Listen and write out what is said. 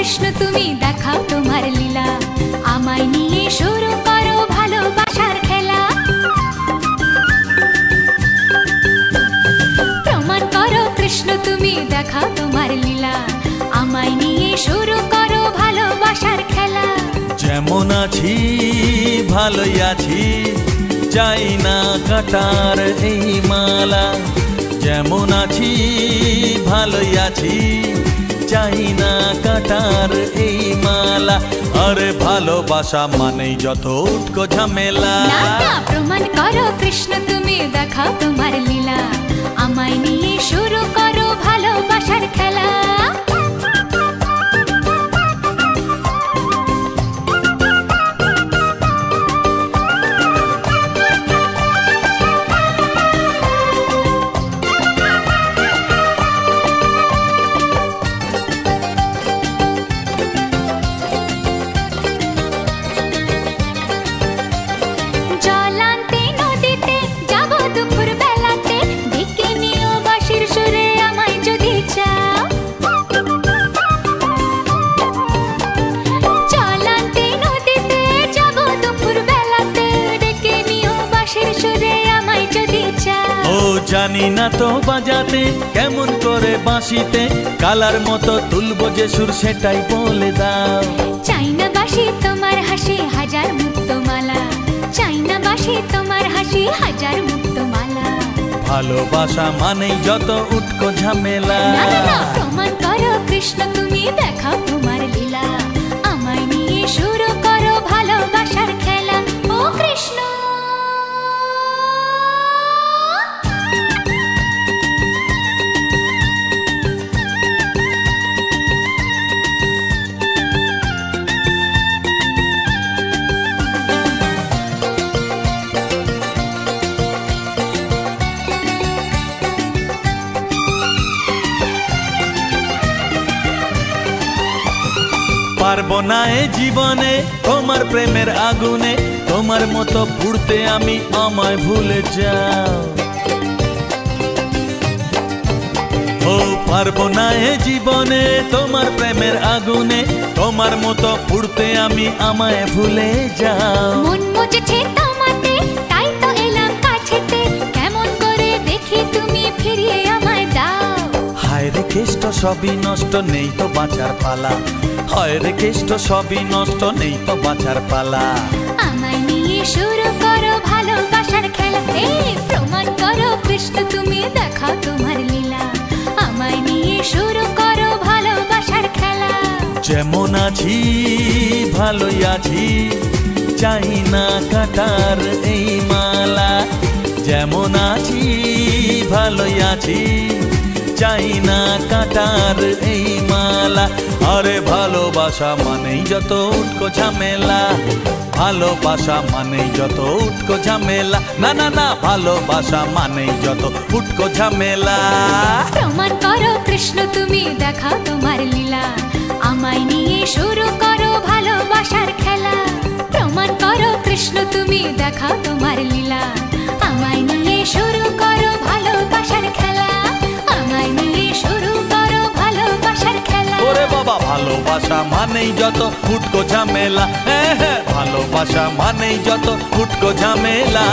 কৃষ্ণ তুমি দেখাও তোমার লীলা, আমায় নিয়ে শুরু করো ভালোবাসার খেলা। প্রমাণ করো কৃষ্ণ তুমি দেখাও তোমার লীলা, আমায় নিয়ে শুরু করো ভালোবাসার খেলা। যেমন আছি ভালোই আছি, চাই না কাটার এই মালা। যেমন আছি ভালোই আছি, চাই না কাটার এই মালা। আরে ভালোবাসা মানেই যত উটকো ঝামেলা। না না, প্রমাণ করো কৃষ্ণ তুমি দেখাও তোমার লীলা, আমায় নিয়ে শুরু করো ভালোবাসার খেলা। জানি না তো বাজাতে কেমন করে বাঁশিতে, কালার মতো তুলবো যে সুর সেটাই বলে দাও। চাই না বাঁশি তোমার হাসি হাজার মুক্তমালা, চাই না বাঁশি তোমার হাসি হাজার মুক্তমালা। ভালোবাসা মানেই যত উটকো ঝামেলা। না না না, প্রমাণ করো কৃষ্ণ তুমি দেখাও তোমার লীলা, আমায় নিয়ে শুরু করো ভালোবাসার খেলা। ও কৃষ্ণ পারবো না এ জীবনে তোমার প্রেমের আগুনে, তোমার মতো পুড়তে আমি, আমায় ভুলে যাও। ও পারবো না এ জীবনে তোমার প্রেমের আগুনে, তোমার মতো পুড়তে আমি, আমায় ভুলে যাও। মন মজেছে তোমাতে তাই তো এলাম কাছেতে, কেমন করে দেখি তুমি ফিরিয়ে আমায় দাও। হায় রে কেষ্ট সবই নষ্ট, নেই তো বাঁচার পালা। হায় রে কেষ্ট সবই নষ্ট, নেই তো বাঁচার পালা। আমায় নিয়ে শুরু করো ভালোবাসার খেলা। এই প্রমাণ করো কৃষ্ণ তুমি দেখাও তোমার লীলা, আমায় নিয়ে শুরু করো ভালোবাসার খেলা। যেমন আছি ভালোই আছি, চাই না কাটার এই মালা। যেমন আছি ভালোই আছি, চাই না কাটার এই মালা। আরে ভালোবাসা মানেই যত উটকো ঝামেলা, ভালোবাসা মানেই যত উটকো ঝামেলা। না না না, ভালোবাসা মানেই যত উটকো ঝামেলা। প্রমাণ করো কৃষ্ণ তুমি দেখাও তোমার লীলা, আমায় নিয়ে শুরু করো ভালোবাসার খেলা। প্রমাণ করো কৃষ্ণ তুমি দেখাও তোমার লীলা, আমায় নিয়ে শুরু করো ভালোবাসার খেলা। আমায় নিয়ে শুরু করো ভালোবাসার খেলা। ওরে বাবা, ভালোবাসা মানেই যত উটকো ঝামেলা। হ্যাঁ হ্যাঁ, ভালোবাসা মানেই যত উটকো ঝামেলা।